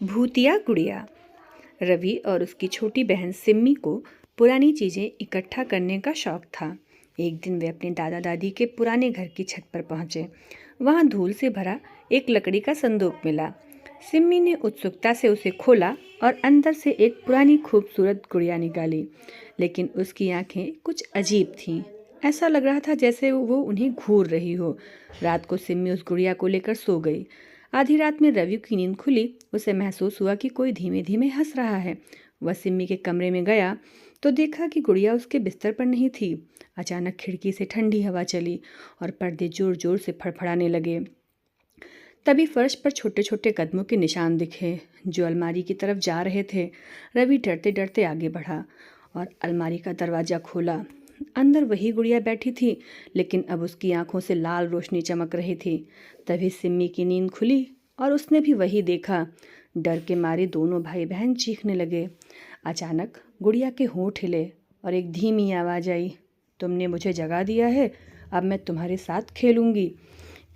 भूतिया गुड़िया। रवि और उसकी छोटी बहन सिम्मी को पुरानी चीज़ें इकट्ठा करने का शौक था। एक दिन वे अपने दादा दादी के पुराने घर की छत पर पहुँचे। वहाँ धूल से भरा एक लकड़ी का संदूक मिला। सिम्मी ने उत्सुकता से उसे खोला और अंदर से एक पुरानी खूबसूरत गुड़िया निकाली, लेकिन उसकी आंखें कुछ अजीब थीं। ऐसा लग रहा था जैसे वो उन्हें घूर रही हो। रात को सिम्मी उस गुड़िया को लेकर सो गई। आधी रात में रवि की नींद खुली। उसे महसूस हुआ कि कोई धीमे धीमे हंस रहा है। वह सिम्मी के कमरे में गया तो देखा कि गुड़िया उसके बिस्तर पर नहीं थी। अचानक खिड़की से ठंडी हवा चली और पर्दे जोर जोर से फड़फड़ाने लगे। तभी फर्श पर छोटे छोटे कदमों के निशान दिखे जो अलमारी की तरफ जा रहे थे। रवि डरते डरते आगे बढ़ा और अलमारी का दरवाज़ा खोला। अंदर वही गुड़िया बैठी थी, लेकिन अब उसकी आंखों से लाल रोशनी चमक रही थी। तभी सिम्मी की नींद खुली और उसने भी वही देखा। डर के मारे दोनों भाई बहन चीखने लगे। अचानक गुड़िया के होंठ हिले और एक धीमी आवाज़ आई, तुमने मुझे जगा दिया है, अब मैं तुम्हारे साथ खेलूंगी।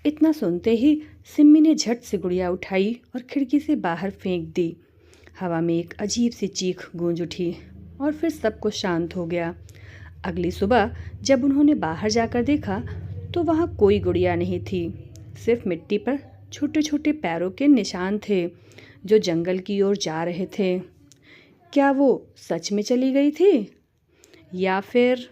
इतना सुनते ही सिम्मी ने झट से गुड़िया उठाई और खिड़की से बाहर फेंक दी। हवा में एक अजीब सी चीख गूंज उठी और फिर सब कुछ शांत हो गया। अगली सुबह जब उन्होंने बाहर जाकर देखा तो वहाँ कोई गुड़िया नहीं थी। सिर्फ मिट्टी पर छोटे छोटे पैरों के निशान थे जो जंगल की ओर जा रहे थे। क्या वो सच में चली गई थी या फिर